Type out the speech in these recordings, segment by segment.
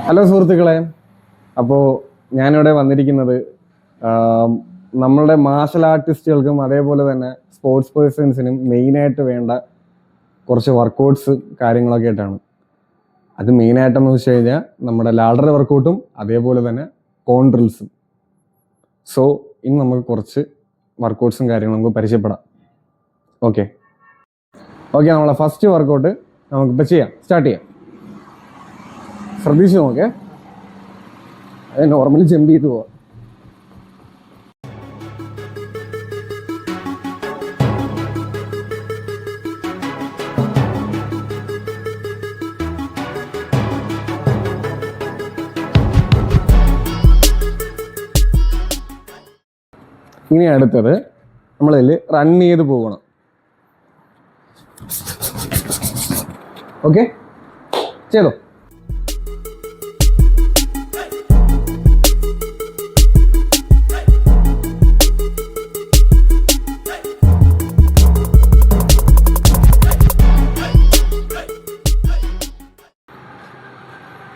Hello സുഹൃത്തുക്കളെ, അപ്പോൾ ഞാനിവിടെ വന്നിരിക്കുന്നത് നമ്മളുടെ മാർഷൽ ആർട്ടിസ്റ്റുകൾക്കും അതേപോലെ തന്നെ സ്പോർട്സ് പേഴ്സൺസിനും മെയിനായിട്ട് വേണ്ട കുറച്ച് വർക്കൗട്ട്സ് കാര്യങ്ങളൊക്കെ ആയിട്ടാണ്. അത് മെയിനായിട്ടെന്ന് വെച്ച് കഴിഞ്ഞാൽ നമ്മുടെ ലാഡർ വർക്കൗട്ടും അതേപോലെ തന്നെ കോൺ ഡ്രിൽസും. സോ ഇന്ന് നമുക്ക് കുറച്ച് വർക്കൗട്ട്സും കാര്യങ്ങളും നമുക്ക് പരിചയപ്പെടാം. ഓക്കെ, നമ്മളെ ഫസ്റ്റ് വർക്കൗട്ട് നമുക്കിപ്പോൾ സ്റ്റാർട്ട് ചെയ്യാം. ശ്രദ്ധിച്ചു നോക്കേ, അത് നോർമലി ജമ്പ് ചെയ്ത് പോവാം. ഇനി അടുത്തത് നമ്മളിതിൽ റൺ ചെയ്ത് പോകണം. ഓക്കെ, ചെയ്തോ.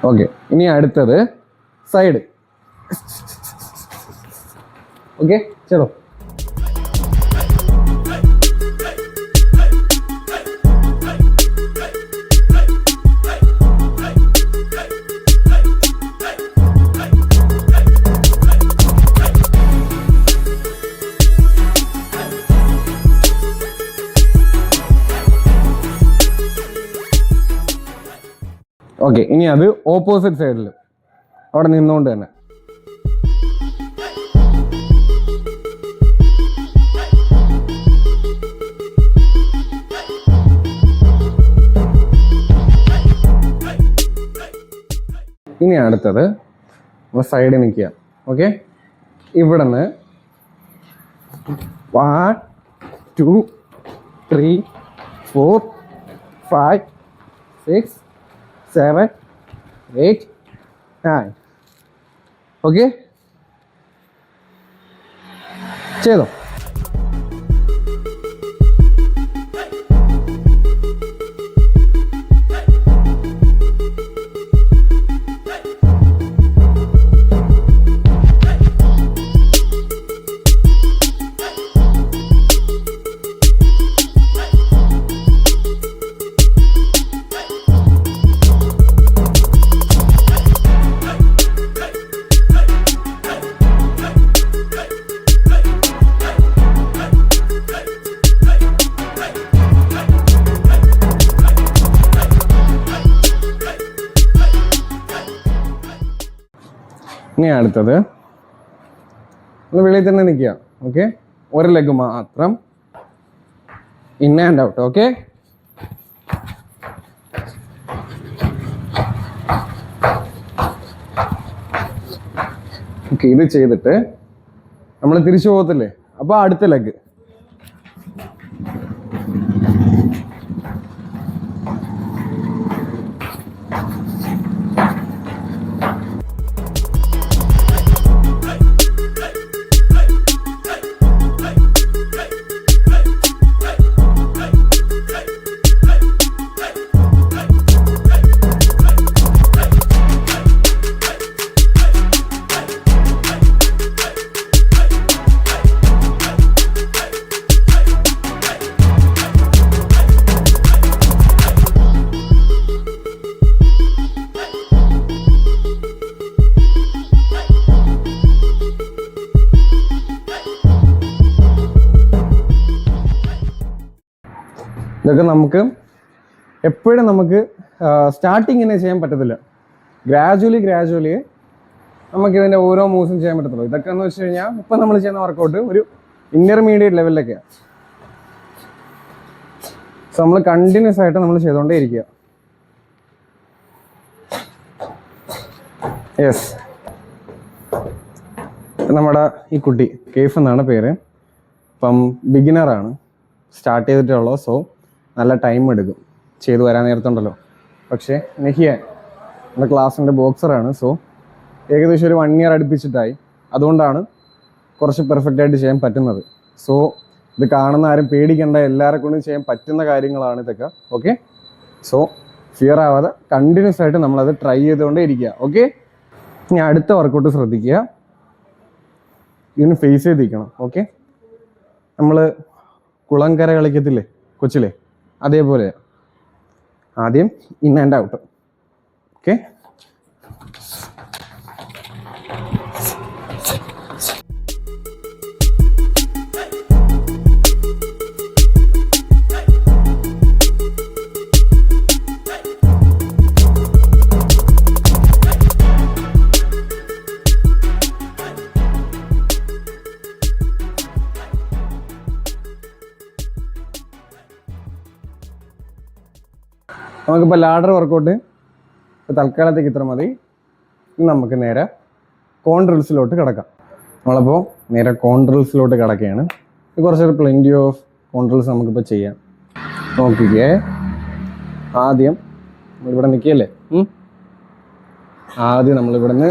ഓക്കെ, ഇനി അടുത്തത് സൈഡ്. ഓക്കെ, ചെയ്തോ. ഓക്കെ, ഇനി അത് ഓപ്പോസിറ്റ് സൈഡിൽ അവിടെ നിന്നുകൊണ്ട് തന്നെ. ഇനി അടുത്തത് സൈഡിൽ നിൽക്കുക. ഓക്കെ, ഇവിടെ നിന്ന് 1 2 3 4 5 6 7 8 9. ഓക്കെ, ചെയ്തോ. ഇനി അടുത്തത് വെളിയിൽ തന്നെ നിൽക്കുക. ഓക്കെ, ഒരു ലെഗ് മാത്രം ഇൻ ആൻഡ് ഔട്ട്. ഓക്കെ, ഇത് ചെയ്തിട്ട് നമ്മൾ തിരിച്ചു പോകത്തില്ലേ, അപ്പൊ അടുത്ത ലെഗ്. ഇതൊക്കെ നമുക്ക് എപ്പോഴും നമുക്ക് സ്റ്റാർട്ടിങ്ങിനെ ചെയ്യാൻ പറ്റത്തില്ല. ഗ്രാജുവലി നമുക്ക് ഇതിൻ്റെ ഓരോ മൂവ്സും ചെയ്യാൻ പറ്റത്തുള്ളൂ. ഇതൊക്കെ എന്ന് വെച്ച് കഴിഞ്ഞാൽ ഇപ്പം നമ്മൾ ചെയ്യുന്ന വർക്കൗട്ട് ഒരു ഇന്റർമീഡിയറ്റ് ലെവലിലൊക്കെയാണ്. സോ നമ്മൾ കണ്ടിന്യൂസ് ആയിട്ട് നമ്മൾ ചെയ്തുകൊണ്ടേ ഇരിക്കുക. യെസ്, നമ്മുടെ ഈ കുട്ടി കേഫ് എന്നാണ് പേര്. ഇപ്പം ബിഗിനറാണ്, സ്റ്റാർട്ട് ചെയ്തിട്ടുള്ളൂ. സോ നല്ല ടൈം എടുക്കും ചെയ്തു വരാൻ നേരത്തുണ്ടല്ലോ. പക്ഷേ നെഹിയാൻ നമ്മുടെ ക്ലാസ്സിൻ്റെ ബോക്സറാണ്. സോ ഏകദേശം ഒരു 1 year അടുപ്പിച്ചിട്ടായി. അതുകൊണ്ടാണ് കുറച്ച് പെർഫെക്റ്റ് ആയിട്ട് ചെയ്യാൻ പറ്റുന്നത്. സോ ഇത് കാണുന്ന ആരും പേടിക്കേണ്ട, എല്ലാവരെ കൊണ്ടും ചെയ്യാൻ പറ്റുന്ന കാര്യങ്ങളാണ് ഇതൊക്കെ. ഓക്കെ, സോ ഫിയർ ആവാതെ കണ്ടിന്യൂസ് ആയിട്ട് നമ്മളത് ട്രൈ ചെയ്തുകൊണ്ടേ ഇരിക്കുക. ഓക്കെ, ഇനി അടുത്ത വർക്കൗട്ട് ശ്രദ്ധിക്കുക. ഇതിന് ഫേസ് ചെയ്തിരിക്കണം. ഓക്കെ, നമ്മൾ കുളങ്കര കളിക്കത്തില്ലേ കൊച്ചിലെ, അതേപോലെ ആദ്യം ഇൻ ആൻഡ് ഔട്ട്. ഓക്കെ, നമുക്കിപ്പോൾ ലാഡർ വർക്കൗട്ട് തൽക്കാലത്തേക്ക് ഇത്ര മതി. നമുക്ക് നേരെ കോൺട്രിൽസിലോട്ട് കിടക്കാം. നമ്മളപ്പോൾ നേരെ കോൺട്രിൽസിലോട്ട് കിടക്കുകയാണ്. കുറച്ചൊരു പ്ലെൻറ്റി ഓഫ് കോൺട്രിൽസ് നമുക്കിപ്പോൾ ചെയ്യാം. നോക്കിക്കേ, ആദ്യം നമ്മളിവിടെ നിൽക്കുകയല്ലേ, ആദ്യം നമ്മളിവിടെ നിന്ന്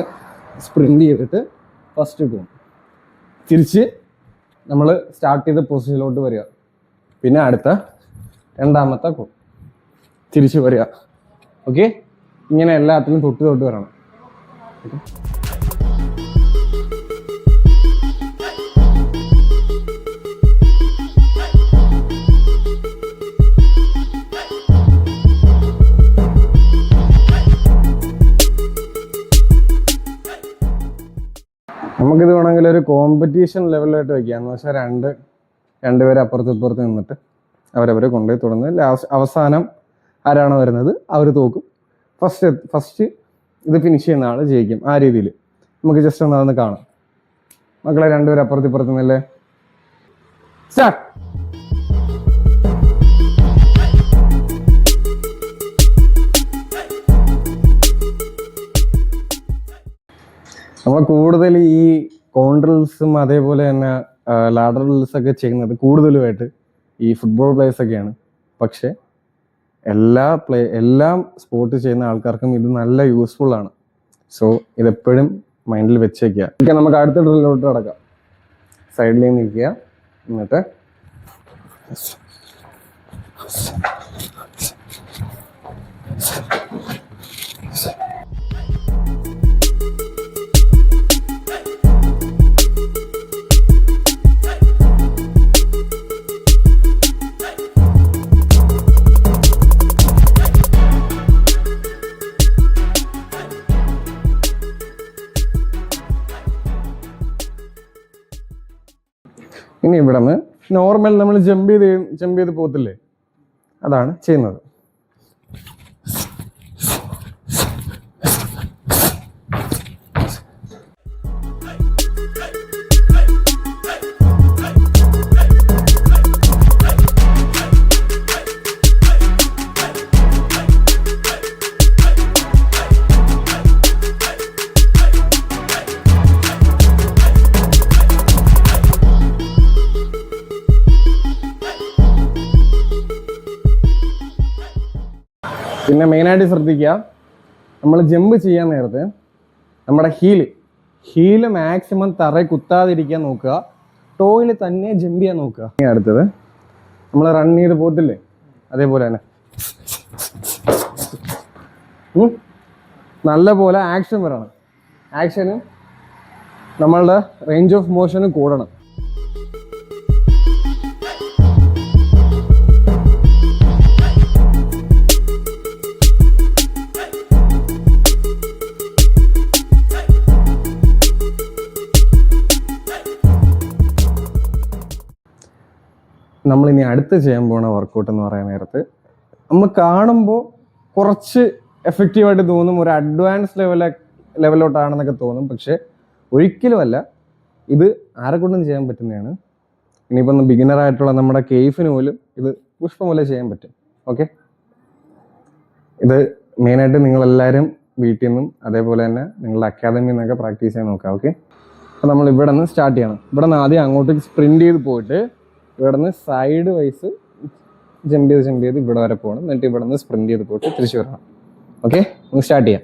സ്പ്രിൻ്റ് ചെയ്തിട്ട് ഫസ്റ്റ് പോകും, തിരിച്ച് നമ്മൾ സ്റ്റാർട്ട് ചെയ്ത പൊസിഷനിലോട്ട് വരിക, പിന്നെ അടുത്ത രണ്ടാമത്തെ പോകും, തിരിച്ച് വരിക. ഓക്കെ, ഇങ്ങനെ എല്ലാത്തിലും തൊട്ട് വരണം. ഓക്കെ, നമുക്കിത് വേണമെങ്കിൽ ഒരു കോമ്പറ്റീഷൻ ലെവലിലായിട്ട് വയ്ക്കാം. എന്ന് വെച്ചാൽ രണ്ടുപേരെ അപ്പുറത്ത് ഇപ്പുറത്ത് നിന്നിട്ട് അവരവരെ കൊണ്ടുപോയി തുടർന്ന് അവസാനം ആരാണോ വരുന്നത് അവർ തോക്കും. ഫസ്റ്റ് ഇത് ഫിനിഷ് ചെയ്യുന്ന ആൾ ജയിക്കും. ആ രീതിയിൽ നമുക്ക് ജസ്റ്റ് ഒന്ന് അതൊന്ന് കാണാം. മക്കളെ രണ്ടുപേരും അപ്പുറത്ത് ഇപ്പുറത്ത് നിന്നല്ലേ, സ്റ്റാർട്ട്. നമ്മൾ കൂടുതൽ ഈ കോൺട്രിൽസും അതേപോലെ തന്നെ ലാഡറൽസ് ഒക്കെ ചെയ്യുന്നത് കൂടുതലുമായിട്ട് ഈ ഫുട്ബോൾ പ്ലേയേഴ്സ് ഒക്കെയാണ്. പക്ഷെ എല്ലാം സ്പോർട്ട് ചെയ്യുന്ന ആൾക്കാർക്കും ഇത് നല്ല യൂസ്ഫുൾ ആണ്. സോ ഇതെപ്പോഴും മൈൻഡിൽ വെച്ചേക്കുക. ഓക്കെ, നമുക്ക് അടുത്ത ഡ്രില്ലിലോട്ട് കിടക്കാം. സൈഡിലേക്ക് നിൽക്കുക, എന്നിട്ട് ഇനി ഇവിടെ നിന്ന് നോർമൽ നമ്മൾ ജമ്പ് ചെയ്ത് പോകത്തില്ലേ, അതാണ് ചെയ്യുന്നത്. പിന്നെ മെയിനായിട്ട് ശ്രദ്ധിക്കുക, നമ്മൾ ജമ്പ് ചെയ്യാൻ നേരത്ത് നമ്മുടെ ഹീല് മാക്സിമം തറയിൽ കുത്താതിരിക്കാൻ നോക്കുക. ടോയിൽ തന്നെ ജമ്പ് ചെയ്യാൻ നോക്കുക. അടുത്തത് നമ്മൾ റൺ ചെയ്ത് പോകത്തില്ലേ, അതേപോലെ തന്നെ നല്ല പോലെ ആക്ഷൻ വരണം. ആക്ഷന് നമ്മളുടെ റേഞ്ച് ഓഫ് മോഷന് കൂടണം. നമ്മളിനി അടുത്ത് ചെയ്യാൻ പോകുന്ന വർക്കൗട്ട് എന്ന് പറയാൻ നേരത്ത് നമ്മൾ കാണുമ്പോൾ കുറച്ച് എഫക്റ്റീവായിട്ട് തോന്നും, ഒരു അഡ്വാൻസ് ലെവലോട്ടാണെന്നൊക്കെ തോന്നും. പക്ഷെ ഒരിക്കലുമല്ല, ഇത് ആരെക്കൊണ്ടും ചെയ്യാൻ പറ്റുന്നതാണ്. ഇനിയിപ്പോൾ ബിഗിനർ ആയിട്ടുള്ള നമ്മുടെ കേഫിന് പോലും ഇത് പുഷ്പം പോലെ ചെയ്യാൻ പറ്റും. ഓക്കെ, ഇത് മെയിനായിട്ട് നിങ്ങളെല്ലാവരും വീട്ടിൽ നിന്നും അതേപോലെ തന്നെ നിങ്ങളുടെ അക്കാദമിയിൽ നിന്നൊക്കെ പ്രാക്ടീസ് ചെയ്യാൻ നോക്കാം. ഓക്കെ, അപ്പോൾ നമ്മൾ ഇവിടെ നിന്ന് സ്റ്റാർട്ട് ചെയ്യണം. ഇവിടെ നിന്ന് ആദ്യം അങ്ങോട്ടേക്ക് സ്പ്രിൻ്റ് ചെയ്ത് പോയിട്ട് ഇവിടെ നിന്ന് സൈഡ് വൈസ് ജമ്പ് ചെയ്ത് ഇവിടെ വരെ പോകണം. എന്നിട്ട് ഇവിടെ നിന്ന് സ്പ്രിൻ്റ് ചെയ്ത് പോയിട്ട് തിരിച്ചു വരണം. ഓക്കെ, നമുക്ക് സ്റ്റാർട്ട് ചെയ്യാം.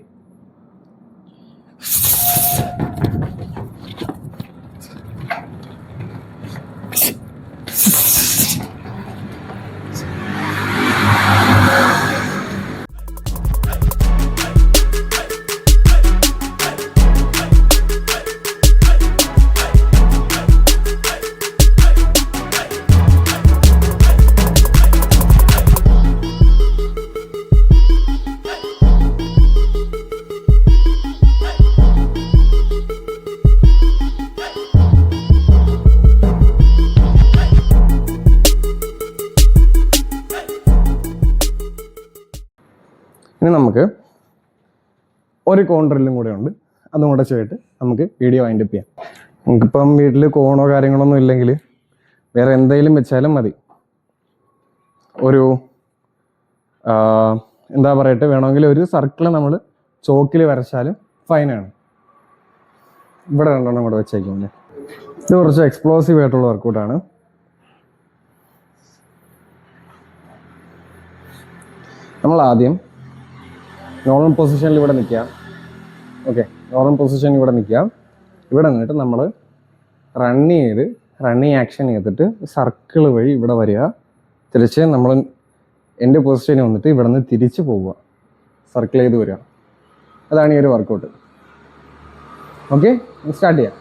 ഇനി നമുക്ക് ഒരു കോൺട്രില്ലും കൂടെ ഉണ്ട്, അതും കൂടെ ചെയ്തിട്ട് നമുക്ക് വീഡിയോ വൈൻഡ് അപ്പ് ചെയ്യാം. നമുക്കിപ്പം വീട്ടിൽ കോണോ കാര്യങ്ങളൊന്നും ഇല്ലെങ്കിൽ വേറെ എന്തെങ്കിലും വെച്ചാലും മതി. ഒരു എന്താ പറയട്ടെ, വേണമെങ്കിൽ ഒരു സർക്കിൾ നമ്മൾ ചോക്കിൽ വരച്ചാലും ഫൈനാണ്. ഇവിടെ രണ്ടെണ്ണം കൂടെ വെച്ചേക്കുന്നത്. ഇത് കുറച്ച് എക്സ്പ്ലോസീവ് ആയിട്ടുള്ള വർക്കൗട്ടാണ്. നമ്മൾ ആദ്യം നോർമൽ പൊസിഷനിൽ ഇവിടെ നിൽക്കാം. ഓക്കെ, നോർമൽ പൊസിഷനിൽ ഇവിടെ നിൽക്കാം. ഇവിടെ നിന്നിട്ട് നമ്മൾ റണ്ണിങ് ആക്ഷൻ ചെയ്തിട്ട് സർക്കിൾ വഴി ഇവിടെ വരിക. തിരിച്ച് നമ്മൾ എൻ്റെ പൊസിഷനിൽ വന്നിട്ട് ഇവിടെ നിന്ന് തിരിച്ച് പോവുക, സർക്കിൾ ചെയ്ത് വരിക. അതാണ് ഈ ഒരു വർക്കൗട്ട്. ഓക്കെ, സ്റ്റാർട്ട് ചെയ്യാം.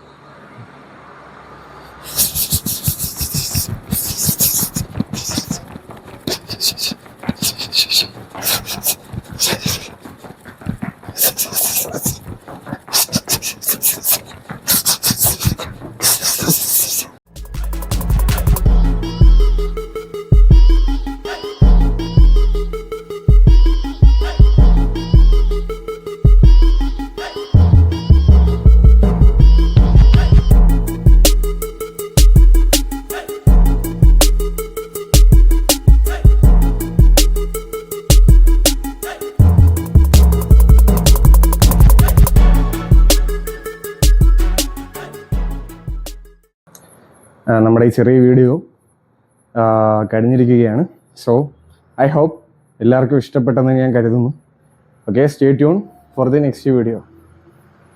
നമ്മുടെ ഈ ചെറിയ വീഡിയോ കഴിഞ്ഞിരിക്കുകയാണ്. സോ ഐ ഹോപ്പ് എല്ലാവർക്കും ഇഷ്ടപ്പെട്ടെന്ന് ഞാൻ കരുതുന്നു. Okay, stay tune for the next video.